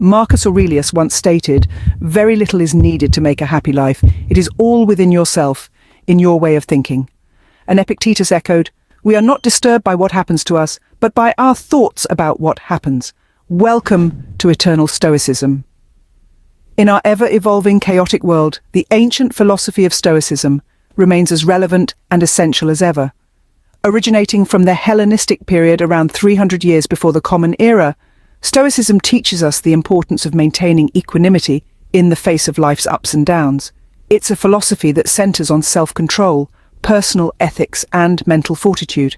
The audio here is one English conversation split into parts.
Marcus Aurelius once stated, "Very little is needed to make a happy life. It is all within yourself, in your way of thinking." And Epictetus echoed, "We are not disturbed by what happens to us, but by our thoughts about what happens." Welcome to eternal Stoicism. In our ever-evolving, chaotic world, the ancient philosophy of Stoicism remains as relevant and essential as ever. Originating from the Hellenistic period around 300 years before the Common Era, Stoicism teaches us the importance of maintaining equanimity in the face of life's ups and downs. It's a philosophy that centers on self-control, personal ethics, and mental fortitude.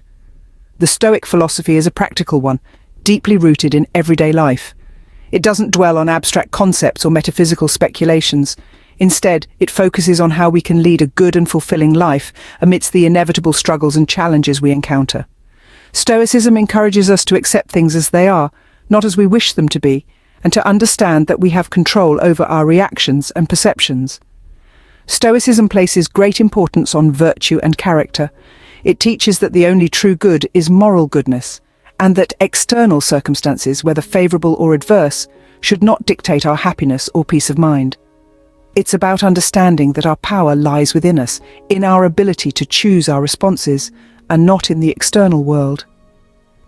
The Stoic philosophy is a practical one, deeply rooted in everyday life. It doesn't dwell on abstract concepts or metaphysical speculations. Instead, it focuses on how we can lead a good and fulfilling life amidst the inevitable struggles and challenges we encounter. Stoicism encourages us to accept things as they are, not as we wish them to be, and to understand that we have control over our reactions and perceptions. Stoicism places great importance on virtue and character. It teaches that the only true good is moral goodness, and that external circumstances, whether favorable or adverse, should not dictate our happiness or peace of mind. It's about understanding that our power lies within us, in our ability to choose our responses, and not in the external world.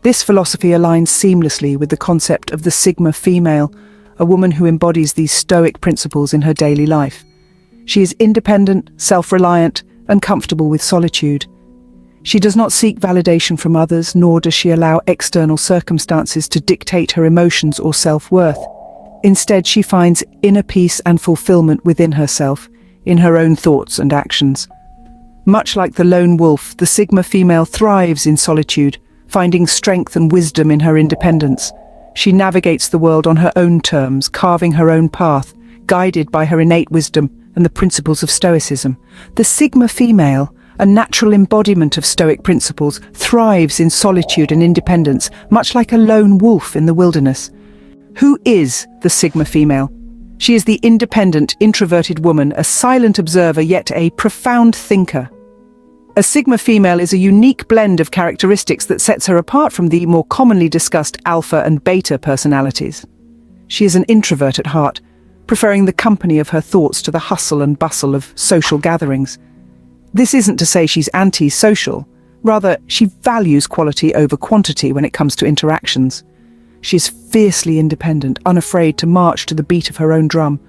This philosophy aligns seamlessly with the concept of the Sigma female, a woman who embodies these Stoic principles in her daily life. She is independent, self-reliant, and comfortable with solitude. She does not seek validation from others, nor does she allow external circumstances to dictate her emotions or self-worth. Instead, she finds inner peace and fulfillment within herself, in her own thoughts and actions. Much like the lone wolf, the Sigma female thrives in solitude, finding strength and wisdom in her independence. She navigates the world on her own terms, carving her own path, guided by her innate wisdom and the principles of Stoicism. The Sigma female, a natural embodiment of Stoic principles, thrives in solitude and independence, much like a lone wolf in the wilderness. Who is the Sigma female? She is the independent, introverted woman, a silent observer yet a profound thinker. A Sigma female is a unique blend of characteristics that sets her apart from the more commonly discussed alpha and beta personalities. She is an introvert at heart, preferring the company of her thoughts to the hustle and bustle of social gatherings. This isn't to say she's anti-social. Rather, she values quality over quantity when it comes to interactions. She is fiercely independent, unafraid to march to the beat of her own drum.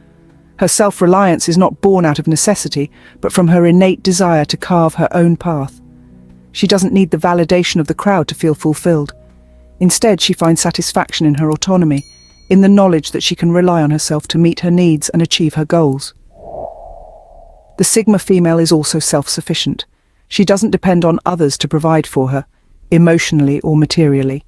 Her self-reliance is not born out of necessity, but from her innate desire to carve her own path. She doesn't need the validation of the crowd to feel fulfilled. Instead, she finds satisfaction in her autonomy, in the knowledge that she can rely on herself to meet her needs and achieve her goals. The Sigma female is also self-sufficient. She doesn't depend on others to provide for her, emotionally or materially.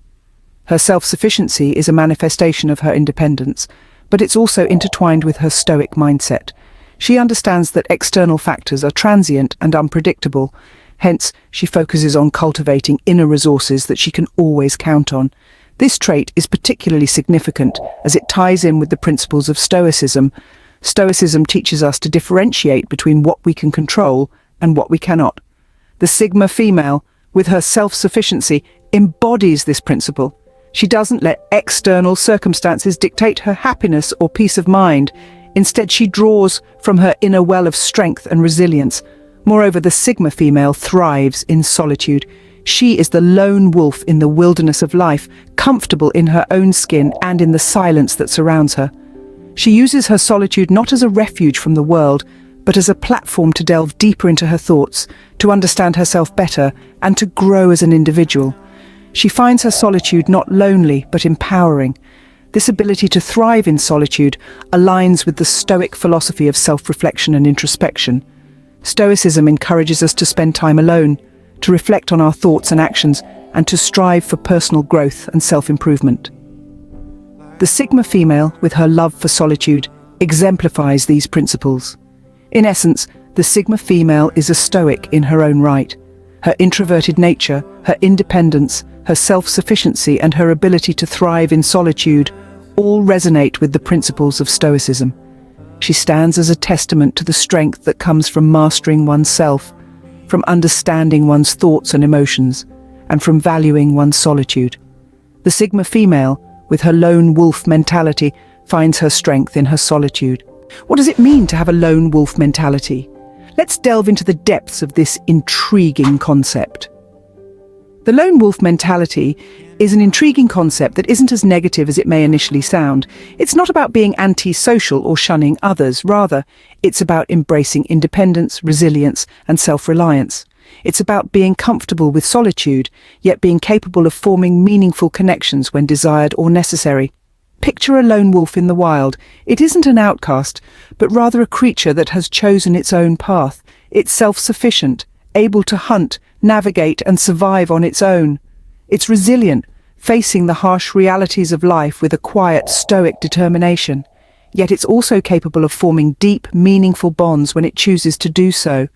Her self-sufficiency is a manifestation of her independence, but it's also intertwined with her Stoic mindset. She understands that external factors are transient and unpredictable, hence she focuses on cultivating inner resources that she can always count on. This trait is particularly significant as it ties in with the principles of Stoicism. Stoicism teaches us to differentiate between what we can control and what we cannot. The Sigma female, with her self-sufficiency, embodies this principle. She doesn't let external circumstances dictate her happiness or peace of mind. Instead, she draws from her inner well of strength and resilience. Moreover, the Sigma female thrives in solitude. She is the lone wolf in the wilderness of life, comfortable in her own skin and in the silence that surrounds her. She uses her solitude not as a refuge from the world, but as a platform to delve deeper into her thoughts, to understand herself better, and to grow as an individual. She finds her solitude not lonely, but empowering. This ability to thrive in solitude aligns with the Stoic philosophy of self-reflection and introspection. Stoicism encourages us to spend time alone, to reflect on our thoughts and actions, and to strive for personal growth and self-improvement. The Sigma female, with her love for solitude, exemplifies these principles. In essence, the Sigma female is a Stoic in her own right. Her introverted nature, her independence, her self-sufficiency, and her ability to thrive in solitude all resonate with the principles of Stoicism. She stands as a testament to the strength that comes from mastering oneself, from understanding one's thoughts and emotions, and from valuing one's solitude. The Sigma female, with her lone wolf mentality, finds her strength in her solitude. What does it mean to have a lone wolf mentality? Let's delve into the depths of this intriguing concept. The lone wolf mentality is an intriguing concept that isn't as negative as it may initially sound. It's not about being anti-social or shunning others. Rather, it's about embracing independence, resilience, and self-reliance. It's about being comfortable with solitude, yet being capable of forming meaningful connections when desired or necessary. Picture a lone wolf in the wild. It isn't an outcast, but rather a creature that has chosen its own path. It's self-sufficient, able to hunt, navigate, and survive on its own. It's resilient, facing the harsh realities of life with a quiet, stoic determination. Yet it's also capable of forming deep, meaningful bonds when it chooses to do so.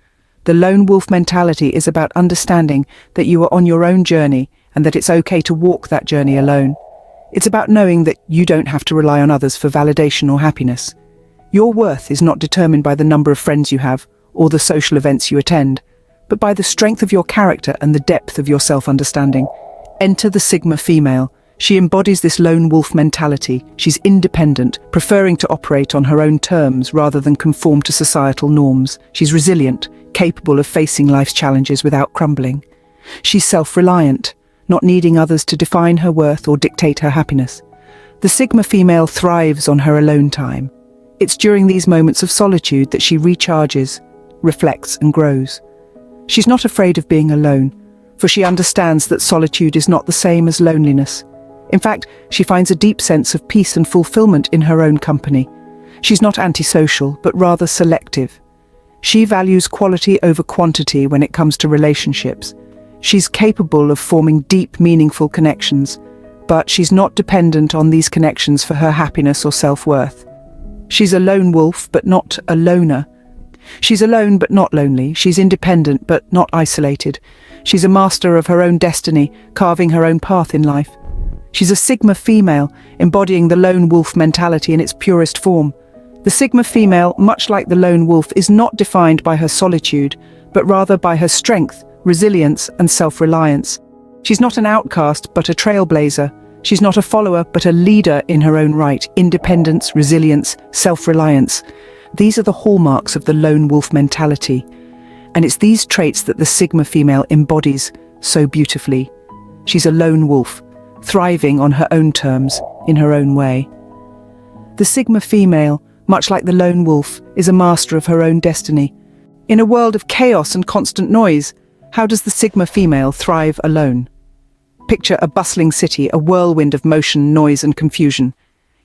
The lone wolf mentality is about understanding that you are on your own journey and that it's okay to walk that journey alone. It's about knowing that you don't have to rely on others for validation or happiness. Your worth is not determined by the number of friends you have or the social events you attend, but by the strength of your character and the depth of your self-understanding. Enter the Sigma female. She embodies this lone wolf mentality. She's independent, preferring to operate on her own terms rather than conform to societal norms. She's resilient, capable of facing life's challenges without crumbling. She's self-reliant, not needing others to define her worth or dictate her happiness. The Sigma female thrives on her alone time. It's during these moments of solitude that she recharges, reflects, and grows. She's not afraid of being alone, for she understands that solitude is not the same as loneliness. In fact, she finds a deep sense of peace and fulfillment in her own company. She's not antisocial, but rather selective. She values quality over quantity when it comes to relationships. She's capable of forming deep, meaningful connections, but she's not dependent on these connections for her happiness or self-worth. She's a lone wolf, but not a loner. She's alone but not lonely. She's independent but not isolated. She's a master of her own destiny, carving her own path in life. She's a Sigma female, embodying the lone wolf mentality in its purest form. The Sigma female, much like the lone wolf, is not defined by her solitude, but rather by her strength, resilience, and self-reliance. She's not an outcast, but a trailblazer. She's not a follower, but a leader in her own right. Independence, resilience, self-reliance. These are the hallmarks of the lone wolf mentality. And it's these traits that the Sigma female embodies so beautifully. She's a lone wolf, thriving on her own terms, in her own way. The Sigma female, much like the lone wolf, is a master of her own destiny. In a world of chaos and constant noise, how does the Sigma female thrive alone? Picture a bustling city, a whirlwind of motion, noise, and confusion.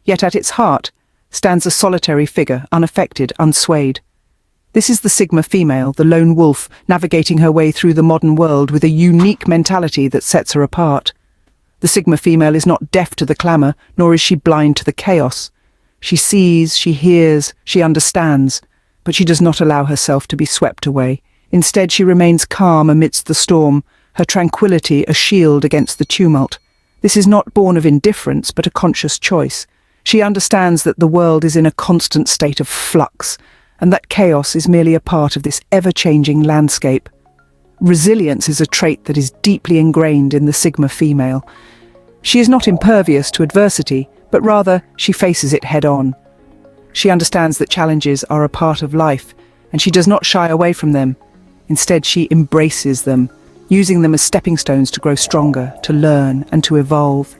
Yet at its heart stands a solitary figure, unaffected, unswayed. This is the Sigma female, the lone wolf, navigating her way through the modern world with a unique mentality that sets her apart. The Sigma female is not deaf to the clamour, nor is she blind to the chaos. She sees, she hears, she understands, but she does not allow herself to be swept away. Instead, she remains calm amidst the storm, her tranquility a shield against the tumult. This is not born of indifference, but a conscious choice. She understands that the world is in a constant state of flux, and that chaos is merely a part of this ever-changing landscape. Resilience is a trait that is deeply ingrained in the Sigma female. She is not impervious to adversity, but rather she faces it head-on. She understands that challenges are a part of life, and she does not shy away from them. Instead, she embraces them, using them as stepping stones to grow stronger, to learn, and to evolve.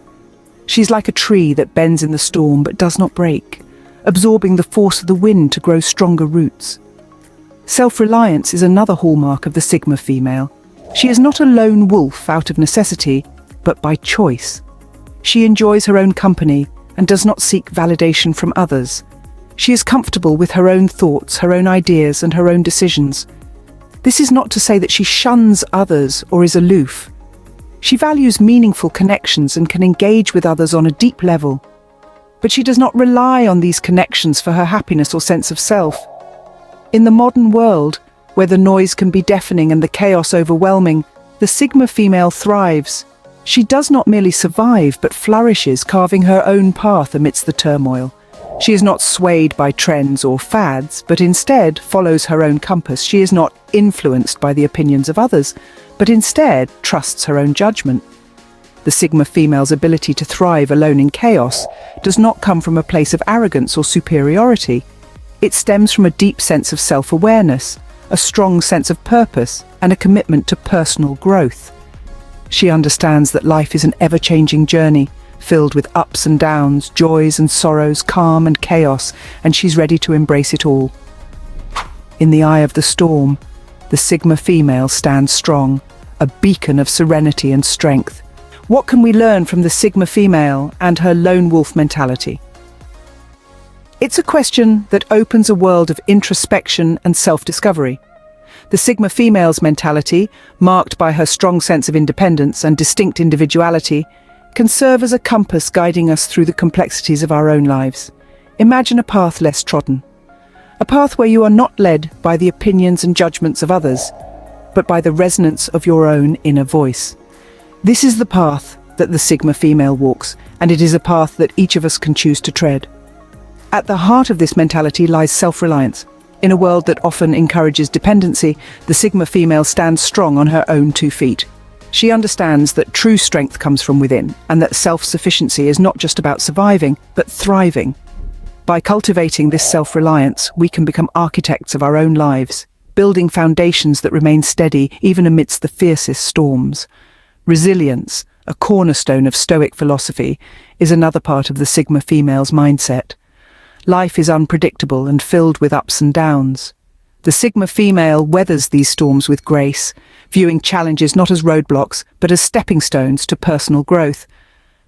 She's like a tree that bends in the storm but does not break, absorbing the force of the wind to grow stronger roots. Self-reliance is another hallmark of the Sigma female. She is not a lone wolf out of necessity, but by choice. She enjoys her own company and does not seek validation from others. She is comfortable with her own thoughts, her own ideas, and her own decisions. This is not to say that she shuns others or is aloof. She values meaningful connections and can engage with others on a deep level. But she does not rely on these connections for her happiness or sense of self. In the modern world, where the noise can be deafening and the chaos overwhelming, the Sigma female thrives. She does not merely survive, but flourishes, carving her own path amidst the turmoil. She is not swayed by trends or fads, but instead follows her own compass. She is not influenced by the opinions of others, but instead trusts her own judgment. The Sigma female's ability to thrive alone in chaos does not come from a place of arrogance or superiority. It stems from a deep sense of self-awareness, a strong sense of purpose, and a commitment to personal growth. She understands that life is an ever-changing journey, filled with ups and downs, joys and sorrows, calm and chaos, and she's ready to embrace it all. In the eye of the storm, the Sigma female stands strong, a beacon of serenity and strength. What can we learn from the Sigma female and her lone wolf mentality? It's a question that opens a world of introspection and self-discovery. The Sigma female's mentality, marked by her strong sense of independence and distinct individuality, can serve as a compass guiding us through the complexities of our own lives. Imagine a path less trodden. A path where you are not led by the opinions and judgments of others, but by the resonance of your own inner voice. This is the path that the Sigma female walks, and it is a path that each of us can choose to tread. At the heart of this mentality lies self-reliance. In a world that often encourages dependency, the Sigma female stands strong on her own 2 feet. She understands that true strength comes from within, and that self-sufficiency is not just about surviving, but thriving. By cultivating this self-reliance, we can become architects of our own lives, building foundations that remain steady even amidst the fiercest storms. Resilience, a cornerstone of Stoic philosophy, is another part of the Sigma female's mindset. Life is unpredictable and filled with ups and downs. The Sigma female weathers these storms with grace, viewing challenges not as roadblocks, but as stepping stones to personal growth.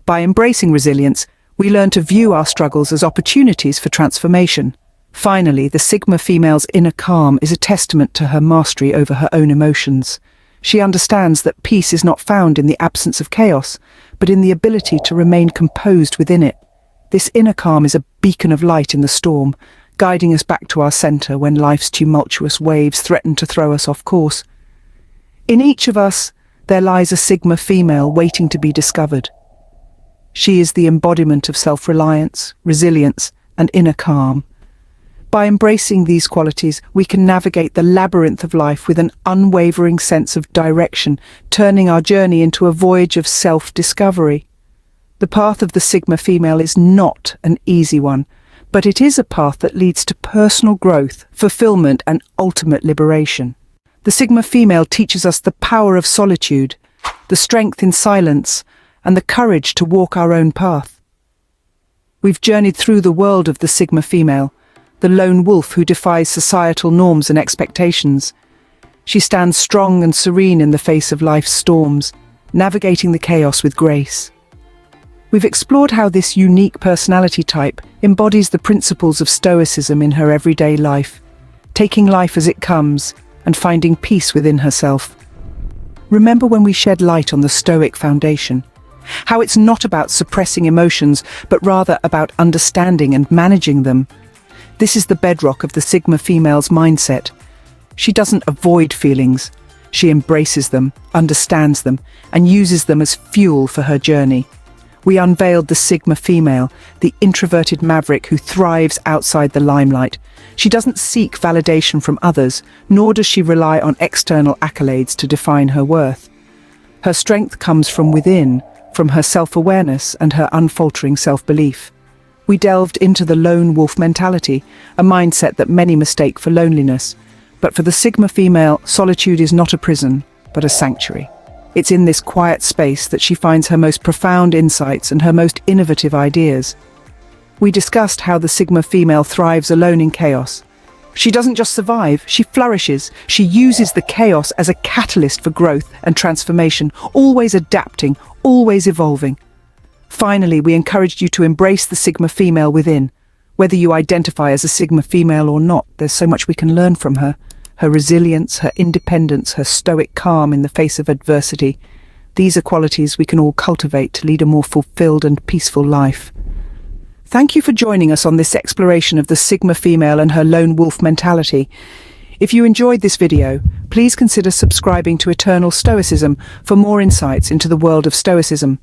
By embracing resilience, we learn to view our struggles as opportunities for transformation. Finally, the Sigma female's inner calm is a testament to her mastery over her own emotions. She understands that peace is not found in the absence of chaos, but in the ability to remain composed within it. This inner calm is a beacon of light in the storm, guiding us back to our center when life's tumultuous waves threaten to throw us off course. In each of us, there lies a Sigma female waiting to be discovered. She is the embodiment of self-reliance, resilience, and inner calm. By embracing these qualities, we can navigate the labyrinth of life with an unwavering sense of direction, turning our journey into a voyage of self-discovery. The path of the Sigma female is not an easy one, but it is a path that leads to personal growth, fulfillment, and ultimate liberation. The Sigma female teaches us the power of solitude, the strength in silence, and the courage to walk our own path. We've journeyed through the world of the Sigma female, the lone wolf who defies societal norms and expectations. She stands strong and serene in the face of life's storms, navigating the chaos with grace. We've explored how this unique personality type embodies the principles of Stoicism in her everyday life, taking life as it comes and finding peace within herself. Remember when we shed light on the Stoic Foundation? How it's not about suppressing emotions, but rather about understanding and managing them. This is the bedrock of the Sigma female's mindset. She doesn't avoid feelings. She embraces them, understands them, and uses them as fuel for her journey. We unveiled the Sigma female, the introverted maverick who thrives outside the limelight. She doesn't seek validation from others, nor does she rely on external accolades to define her worth. Her strength comes from within, from her self-awareness and her unfaltering self-belief. We delved into the lone wolf mentality, a mindset that many mistake for loneliness. But for the Sigma female, solitude is not a prison, but a sanctuary. It's in this quiet space that she finds her most profound insights and her most innovative ideas. We discussed how the Sigma female thrives alone in chaos. She doesn't just survive, she flourishes. She uses the chaos as a catalyst for growth and transformation, always adapting, always evolving. Finally, we encouraged you to embrace the Sigma female within. Whether you identify as a Sigma female or not, there's so much we can learn from her. Her resilience, her independence, her stoic calm in the face of adversity. These are qualities we can all cultivate to lead a more fulfilled and peaceful life. Thank you for joining us on this exploration of the Sigma female and her lone wolf mentality. If you enjoyed this video, please consider subscribing to Eternal Stoicism for more insights into the world of Stoicism.